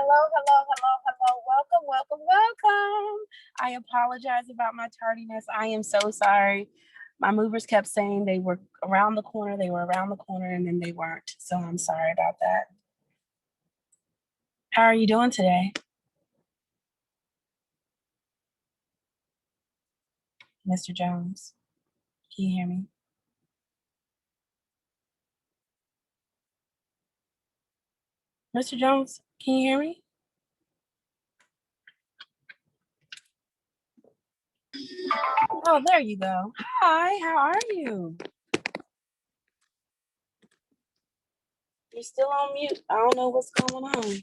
hello. Welcome. I apologize about my tardiness. I am so sorry. My movers kept saying they were around the corner, and then they weren't. So I'm sorry about that. How are you doing today? Mr. Jones, can you hear me? Mr. Jones, can you hear me? Oh, there you go. Hi, how are you? You're still on mute. I don't know what's going on.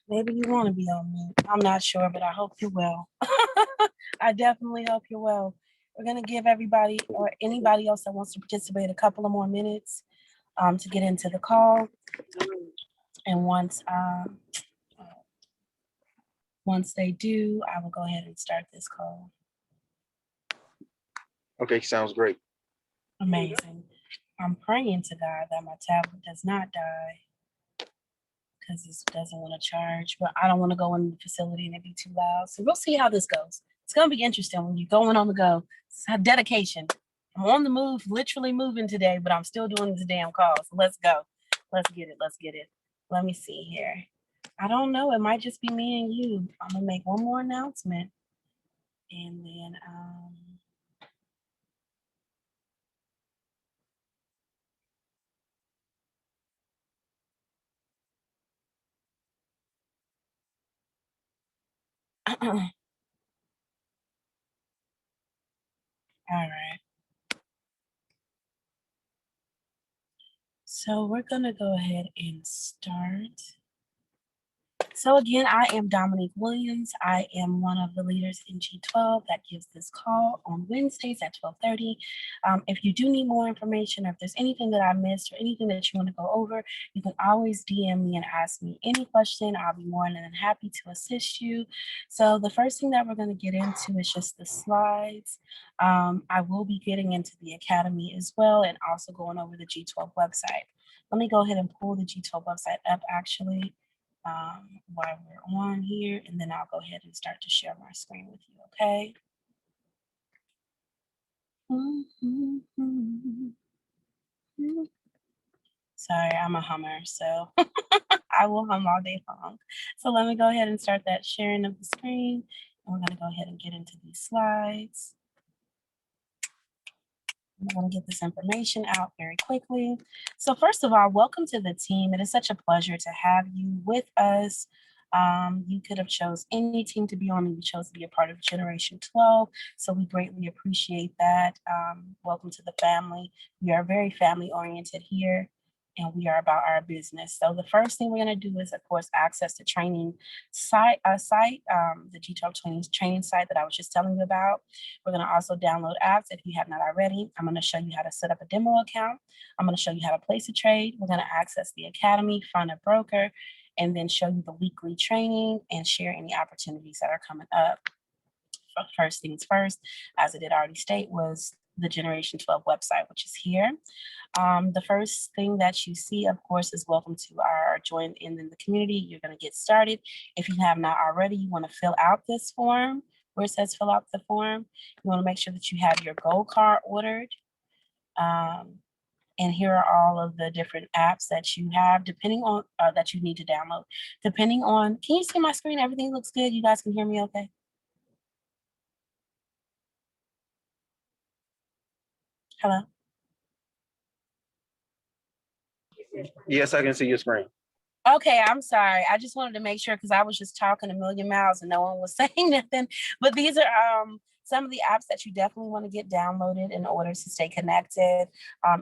Maybe you want to be on mute. I'm not sure, but I hope you're well. I definitely hope you're well. We're going to give everybody or anybody else that wants to participate a couple of more minutes to get into the call. And once they do, I will go ahead and start this call. Okay, sounds great. Amazing. I'm praying to God that my tablet does not die because this doesn't want to charge, but I don't want to go in the facility and it be too loud. So we'll see how this goes. It's going to be interesting when you're going on the go. It's a dedication. I'm on the move, literally moving today, but I'm still doing this damn call. So let's go. Let's get it. Let me see here. I don't know. It might just be me and you. I'm going to make one more announcement. And then, all right. So we're going to go ahead and start. So again, I am Dominique Williams. I am one of the leaders in G12 that gives this call on Wednesdays at 12:30. If you do need more information, or if there's anything that I missed or anything that you want to go over, you can always DM me and ask me any question. I'll be more than happy to assist you. So the first thing that we're going to get into is just the slides. I will be getting into the Academy as well and also going over the G12 website. Let me go ahead and pull the G12 website up actually. While we're on here, and then I'll go ahead and start to share my screen with you, okay? Sorry, I'm a hummer, so I will hum all day long. So let me go ahead and start that sharing of the screen, and we're gonna go ahead and get into these slides. I'm going to get this information out very quickly. So first of all, welcome to the team. It is such a pleasure to have you with us. You could have chose any team to be on, and you chose to be a part of Generation 12. So we greatly appreciate that. Welcome to the family. We are very family oriented here, and we are about our business. So the first thing we're going to do is, of course, access the training site, the G12 training site that I was just telling you about. We're going to also download apps if you have not already. I'm going to show you how to set up a demo account. I'm going to show you how to place a trade. We're going to access the Academy, find a broker, and then show you the weekly training and share any opportunities that are coming up. First things first, as I did already state, was the Generation 12 website, which is here. The first thing that you see, of course, is welcome to our join in the community. You're going to get started. If you have not already, you want to fill out this form where it says fill out the form. You want to make sure that you have your gold card ordered. And here are all of the different apps that you have, depending on that you need to download. Depending on, can you see my screen? Everything looks good. You guys can hear me okay? Hello? Yes, I can see your screen. Okay, I'm sorry. I just wanted to make sure because I was just talking a million miles and no one was saying nothing. But these are some of the apps that you definitely want to get downloaded in order to stay connected,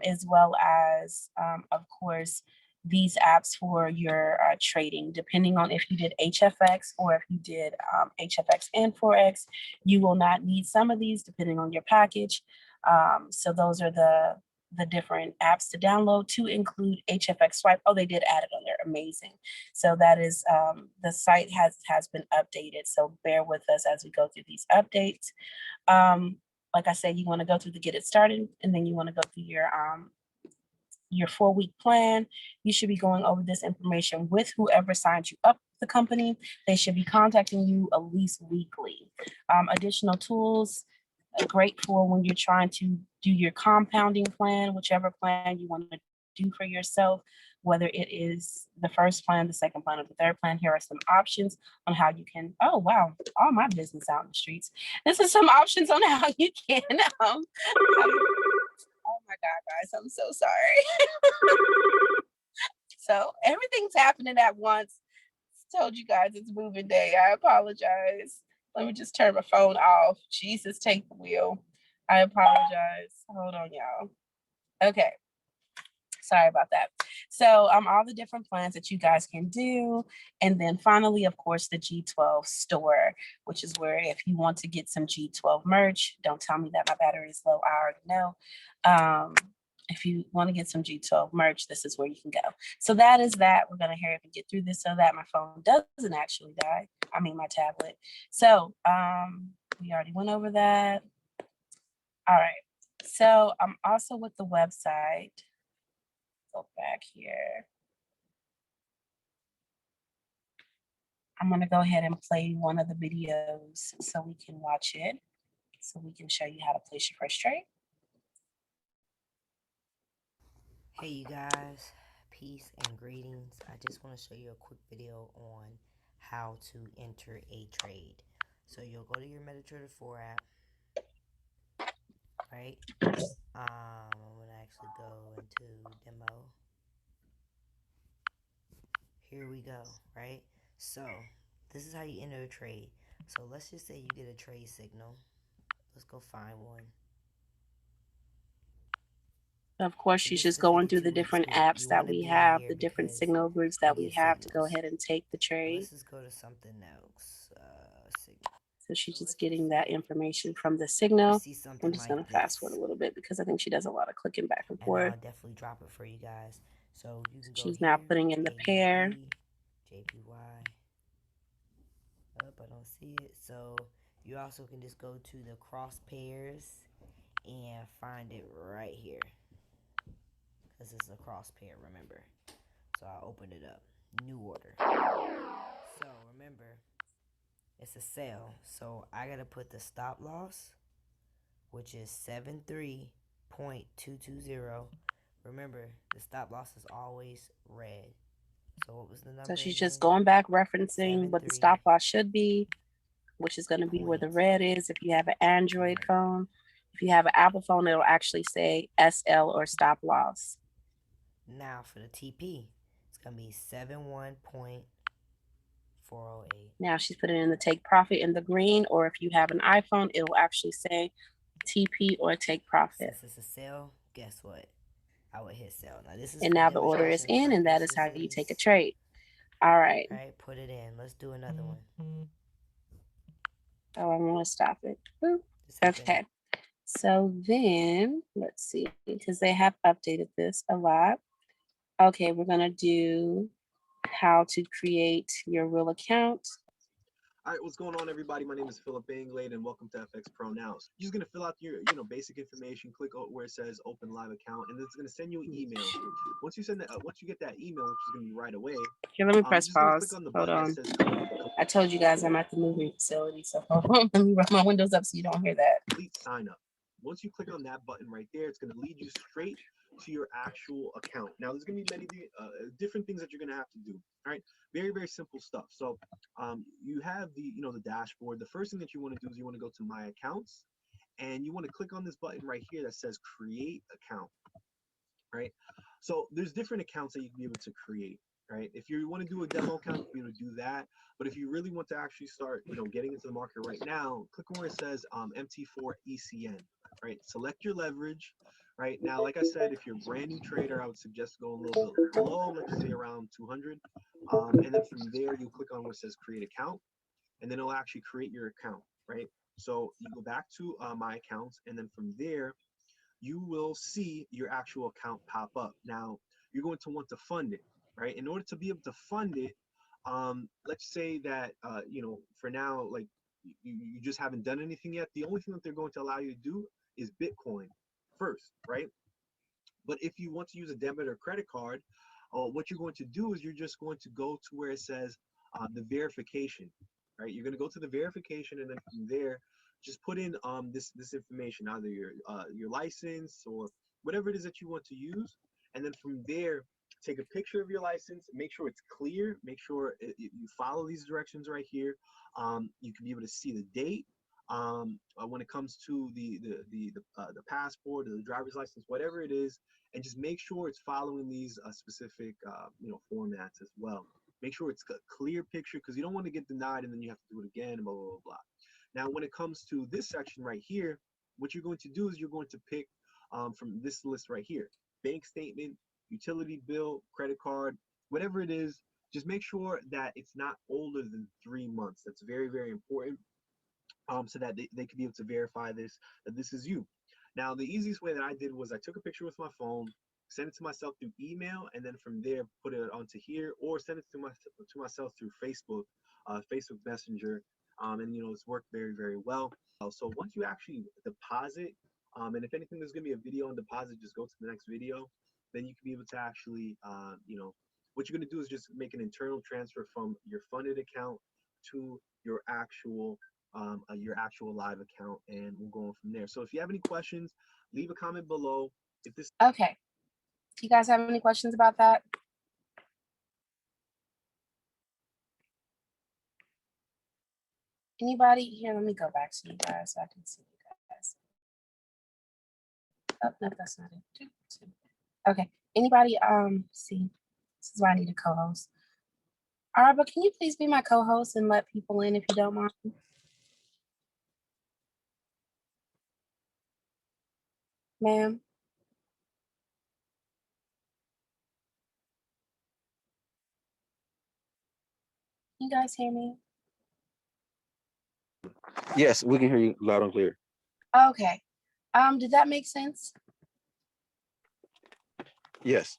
as well as, of course, these apps for your trading. Depending on if you did HFX or if you did HFX and Forex, you will not need some of these depending on your package. So those are the different apps to download, to include HFX Swipe. Oh, they did add it on there. Amazing. So that is, the site has been updated. So bear with us as we go through these updates. Like I said, you want to go through the get it started, and then you want to go through your your 4-week plan. You should be going over this information with whoever signed you up with the company. They should be contacting you at least weekly. Additional tools, great for when you're trying to do your compounding plan, whichever plan you want to do for yourself, whether it is the first plan, the second plan, or the third plan. Here are some options on how you can, oh wow, all my business out in the streets. This is some options on how you can, oh my God, guys, I'm so sorry. So everything's happening at once. Told you guys it's moving day. I apologize. Let me just turn my phone off. Jesus, take the wheel. I apologize. Hold on, y'all. Okay. Sorry about that. So all the different plans that you guys can do. And then finally, of course, the G12 store, which is where if you want to get some G12 merch, don't tell me that my battery is low. I already know. If you want to get some G12 merch, this is where you can go. So that is that. We're going to hurry up and get through this so that my phone doesn't actually die. I mean, my tablet. So we already went over that. All right. So I'm also with the website. Go back here. I'm going to go ahead and play one of the videos so we can watch it, so we can show you how to place your first trade. Hey you guys, peace and greetings. I just want to show you a quick video on how to enter a trade. So you'll go to your MetaTrader 4 app, right? I'm going to actually go into demo. Here we go, right? So this is how you enter a trade. So let's just say you get a trade signal. Let's go find one. Of course, So she's this is just the going through the 52 week different sweep. apps You that want to we be in have, here the different because signal groups you that we get have to go signals. ahead and take the So trade. let's just go to something else. Signal. So she's So just let's just getting that say information from the you signal. see I'm something just like going to fast forward this, a little bit because I think she does a lot of clicking back and and forth. I'll definitely drop it for you guys. So you can go She's now here, putting in the pair. AUD, JPY. Up, I don't see it. So you also can just go to the cross pairs and find it right here, because it's a cross pair, remember. So I'll open it up. New order. So remember, it's a sell. So I gotta put the stop loss, which is 73.220. Remember, the stop loss is always red. So what was the So number she's again? just going back, referencing what the 73 stop loss should be, which is going to be where the red is. If you have an Android phone, if you have an Apple phone, it'll actually say SL or stop loss. Now for the TP, it's going to be 71.408. Now she's putting in the take profit in the green, or if you have an iPhone, it will actually say TP or take profit. Since it's a sell, guess what? I would hit sell. Now this is And for now the order is demonstration in, and that is how you purposes. take a trade. All right. Right, put it in. Let's do another one. Oh, I want to stop it. Okay. So then let's see, because they have updated this a lot. Okay, we're gonna do how to create your real account. All right, what's going on, everybody? My name is Philip Anglade, and welcome to FX Pro Now. So you're just gonna fill out your, basic information. Click where it says Open Live Account, and it's gonna send you an email. Once you send that, once you get that email, which is gonna be right away. Here, let me press just gonna pause. click on the Hold button on. that says I told you guys I'm at the moving facility, so hold on. Let me run my windows up so you don't hear that. Complete sign up. Once you click on that button right there, it's gonna lead you straight to your actual account. Now, there's gonna be many different things that you're gonna have to do. All right, very very simple stuff. So, you have the dashboard. The first thing that you want to do is you want to go to My Accounts, and you want to click on this button right here that says Create Account. Right. So there's different accounts that you can be able to create. Right. If you want to do a demo account, you can be able to do that. But if you really want to actually start, getting into the market right now, click where it says MT4 ECN. Right. Select your leverage. Right now, like I said, if you're a brand new trader, I would suggest going a little bit below, let's just say around 200. And then from there, you click on where it says Create Account, and then it'll actually create your account. Right. So you go back to My Accounts, and then from there, you will see your actual account pop up. Now, you're going to want to fund it, right? In order to be able to fund it, let's say that, for now, like you just haven't done anything yet. The only thing that they're going to allow you to do is Bitcoin first, right? But if you want to use a debit or credit card, what you're going to do is you're just going to go to where it says the verification, right? You're going to go to the verification, and then from there, just put in this information, either your license or whatever it is that you want to use, and then from there, take a picture of your license, make sure it's clear, make sure you follow these directions right here. You can be able to see the date. When it comes to the passport or the driver's license, whatever it is, and just make sure it's following these specific formats as well. Make sure it's a clear picture, because you don't want to get denied and then you have to do it again, blah, blah, blah, blah. Now, when it comes to this section right here, what you're going to do is you're going to pick from this list right here: bank statement, utility bill, credit card, whatever it is. Just make sure that it's not older than 3 months. That's very, very important, so that they could be able to verify that this is you. Now, the easiest way that I did was I took a picture with my phone, sent it to myself through email, and then from there put it onto here, or send it to myself through Facebook Messenger, and it's worked very, very well. So once you actually deposit, and if anything, there's gonna be a video on deposit. Just go to the next video. Then you can be able to actually, what you're gonna do is just make an internal transfer from your funded account to your actual live account, and we'll go on from there. So if you have any questions, leave a comment below. If this Okay. Do you guys have any questions about that? Anybody here? Let me go back to you guys so I can see you guys. Oh, no, that's not it. Okay. Anybody? See, this is why I need a co-host. Arba, can you please be my co-host and let people in if you don't mind? Ma'am? You guys hear me? Yes, we can hear you loud and clear. Okay. Did that make sense? Yes.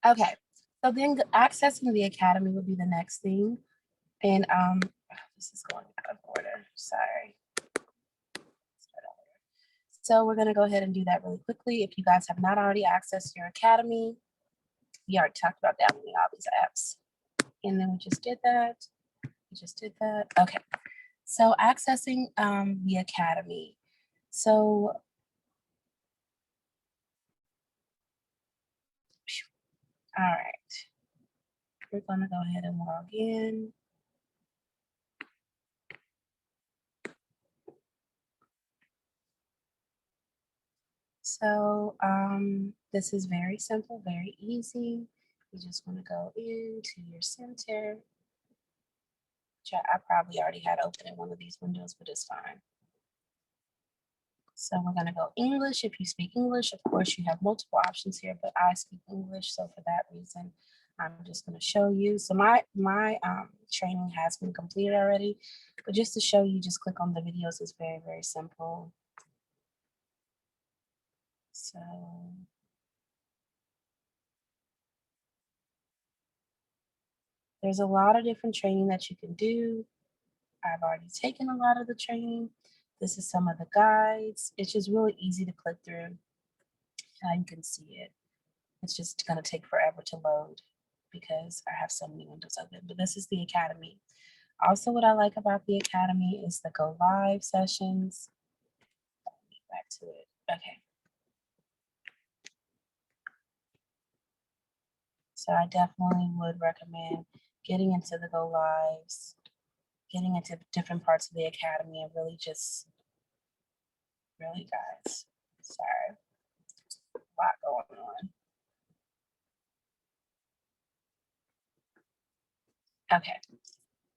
Okay. So then accessing the academy would be the next thing. And this is going out of order. Sorry. So we're going to go ahead and do that really quickly. If you guys have not already accessed your academy, we already talked about downloading all these apps. And then we just did that. We just did that. Okay. So accessing the academy. So all right. We're going to go ahead and log in. So this is very simple, very easy. You just want to go into your center. Which I probably already had open in one of these windows, but it's fine. So we're going to go English. If you speak English, of course, you have multiple options here, but I speak English. So for that reason, I'm just going to show you. So my training has been completed already, but just to show you, just click on the videos. It's very, very simple. So there's a lot of different training that you can do. I've already taken a lot of the training. This is some of the guides. It's just really easy to click through. You can see it. It's just going to take forever to load because I have so many windows open. But this is the academy. Also, what I like about the academy is the go live sessions. Back to it. Okay. So I definitely would recommend getting into the go lives, getting into different parts of the academy, and really guys, sorry, a lot going on. Okay,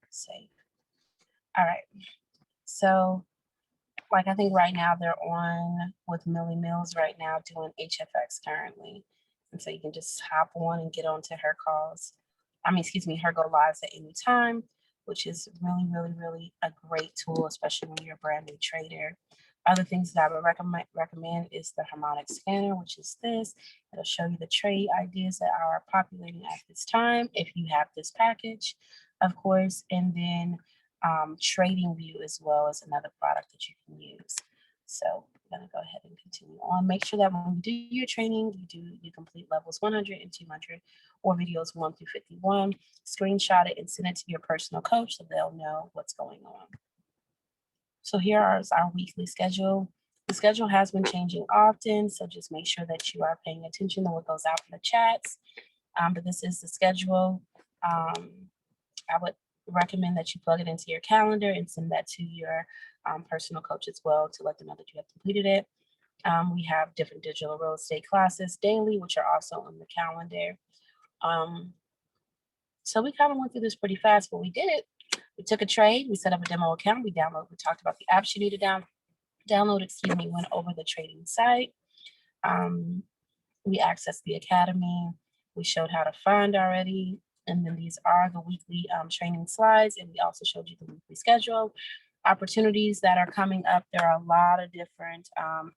save. All right, so like I think right now they're on with Millie Mills right now doing HFX currently. And so you can just hop on and get onto her calls. Her go lives at any time, which is really, really, really a great tool, especially when you're a brand new trader. Other things that I would recommend is the Harmonic Scanner, which is this. It'll show you the trade ideas that are populating at this time, if you have this package, of course, and then Trading View as well as another product that you can use. So I'm going to go ahead and continue on. Make sure that when you do your training, you complete levels 100 and 200 or videos 1 through 51. Screenshot it and send it to your personal coach so they'll know what's going on. So here is our weekly schedule. The schedule has been changing often, so just make sure that you are paying attention to what goes out in the chats. But this is the schedule. I would recommend that you plug it into your calendar and send that to your personal coach as well to let them know that you have completed it. We have different digital real estate classes daily, which are also on the calendar. So we kind of went through this pretty fast, but we did it. We took a trade, we set up a demo account, we talked about the apps you need to download, went over the trading site. We accessed the academy. We showed how to fund already. And then these are the weekly training slides. And we also showed you the weekly schedule. Opportunities that are coming up. There are a lot of different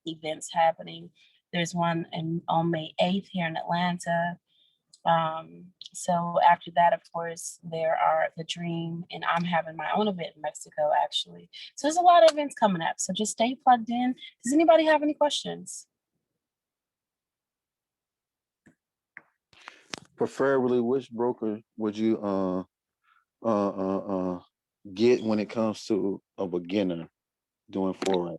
events happening. There's one on May 8th here in Atlanta. So after that, of course, there are the Dream, and I'm having my own event in Mexico, actually. So there's a lot of events coming up. So just stay plugged in. Does anybody have any questions? Preferably, which broker would you get when it comes to a beginner doing Forex?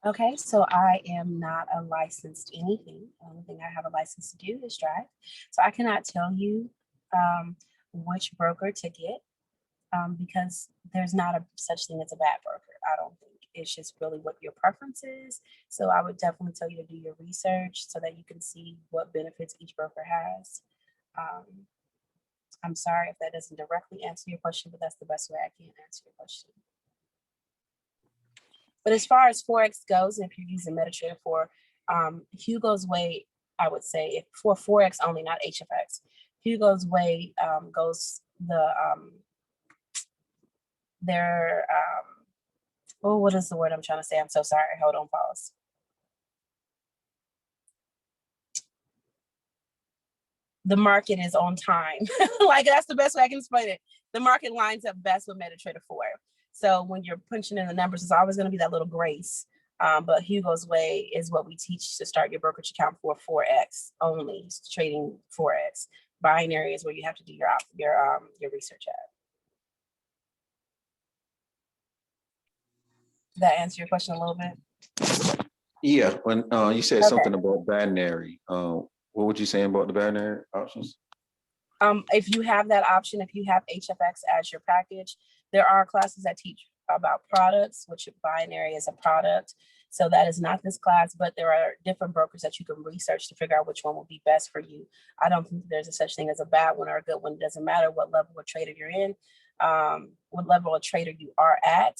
Okay, so I am not a licensed anything. The only thing I have a license to do is drive. So I cannot tell you which broker to get because there's not a such thing as a bad broker. I don't think. It's just really what your preference is. So I would definitely tell you to do your research so that you can see what benefits each broker has. I'm sorry if that doesn't directly answer your question, but that's the best way I can answer your question. But as far as Forex goes, if you're using MetaTrader for Hugo's Way, I would say if for Forex only, not HFX, Hugo's Way goes what is the word I'm trying to say? I'm so sorry. Hold on, pause. The market is on time. Like that's the best way I can explain it. The market lines up best with MetaTrader 4. So when you're punching in the numbers, it's always going to be that little grace. But Hugo's Way is what we teach to start your brokerage account for Forex only, trading Forex. Binary is where you have to do your research at. Did that answer your question a little bit? Yeah, when you said something about binary, what would you say about the binary options? If you have that option, if you have HFX as your package, there are classes that teach about products, which binary is a product. So that is not this class, but there are different brokers that you can research to figure out which one will be best for you. I don't think there's a such thing as a bad one or a good one. It doesn't matter what level of trader you're in, what level of trader you are at.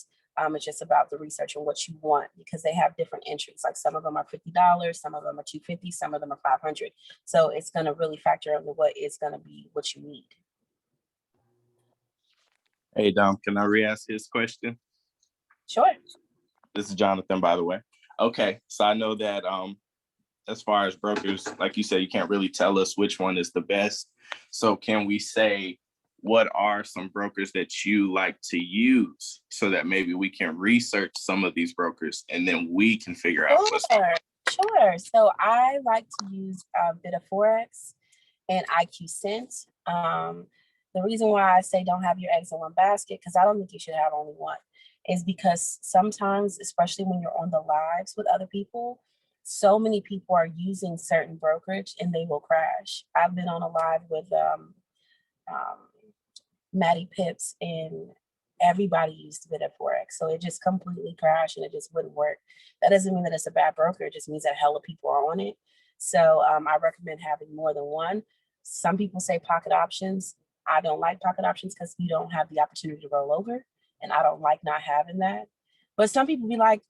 It's just about the research and what you want because they have different entries. Like some of them are $50, some of them are $250, some of them are $500. So it's going to really factor into what is going to be what you need. Hey, Dom, can I re-ask his question? Sure. This is Jonathan, by the way. Okay, so I know that as far as brokers, like you said, you can't really tell us which one is the best. So can we say, what are some brokers that you like to use so that maybe we can research some of these brokers and then we can figure out what's Sure. So I like to use a bit of Forex and IQ Cent. The reason why I say don't have your eggs in one basket, because I don't think you should have only one, is because sometimes, especially when you're on the lives with other people, so many people are using certain brokerage and they will crash. I've been on a live with Maddie Pips and everybody used a bit of Forex. So it just completely crashed and it just wouldn't work. That doesn't mean that it's a bad broker. It just means that hella people are on it. So I recommend having more than one. Some people say pocket options. I don't like pocket options because you don't have the opportunity to roll over. And I don't like not having that. But some people be like,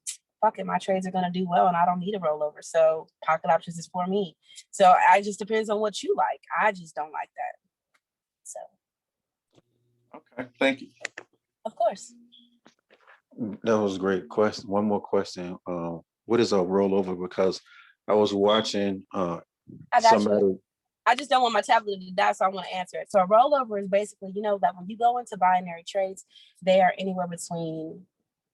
fuck it, my trades are going to do well and I don't need a rollover. So pocket options is for me. So it just depends on what you like. I just don't like that. So. Okay, thank you. Of course. That was a great question. One more question. What is a rollover? Because I was watching somebody. I just don't want my tablet to die, so I want to answer it. So a rollover is basically, that when you go into binary trades, they are anywhere between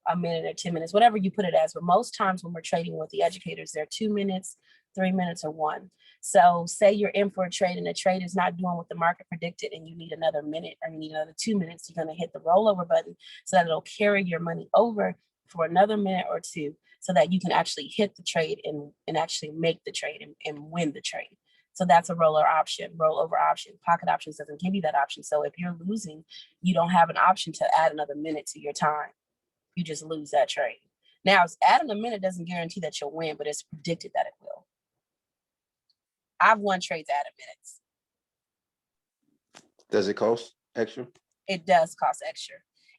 a minute or 10 minutes, whatever you put it as. But most times when we're trading with the educators, they're 2 minutes, 3 minutes, or 1. So say you're in for a trade and the trade is not doing what the market predicted and you need another minute or you need another 2 minutes, you're going to hit the rollover button so that it'll carry your money over for another minute or 2 so that you can actually hit the trade and actually make the trade and win the trade. So that's a rollover option. Pocket options doesn't give you that option. So if you're losing, you don't have an option to add another minute to your time. You just lose that trade. Now, adding a minute doesn't guarantee that you'll win, but it's predicted that it will. I've won trades added minutes. Does it cost extra? It does cost extra.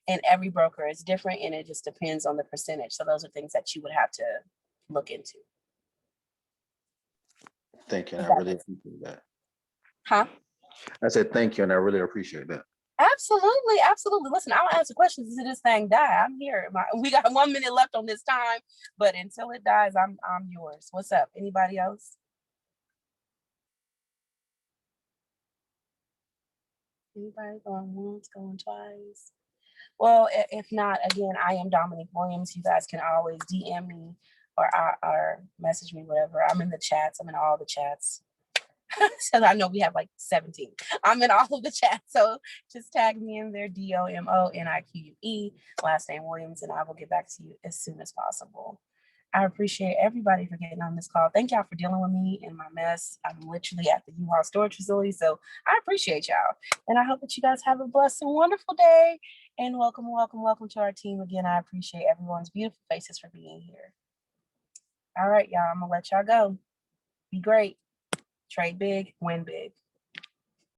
And every broker is different and it just depends on the percentage. So those are things that you would have to look into. Thank you. And I really appreciate that. Huh? I said thank you, and I really appreciate that. Absolutely, absolutely. Listen, I'll answer questions until this thing die. I'm here. We got 1 minute left on this time, but until it dies, I'm yours. What's up? Anybody else? Anybody going once, going twice? Well, if not, again, I am Dominique Williams. You guys can always DM me or message me, whatever. I'm in the chats. I'm in all the chats. So I know we have like 17. I'm in all of the chats. So just tag me in there, DOMONIQUE, last name Williams, and I will get back to you as soon as possible. I appreciate everybody for getting on this call. Thank y'all for dealing with me and my mess. I'm literally at the U-Haul storage facility. So I appreciate y'all. And I hope that you guys have a blessed and wonderful day. And welcome to our team. Again, I appreciate everyone's beautiful faces for being here. All right, y'all, I'm gonna let y'all go. Be great. Trade big, win big.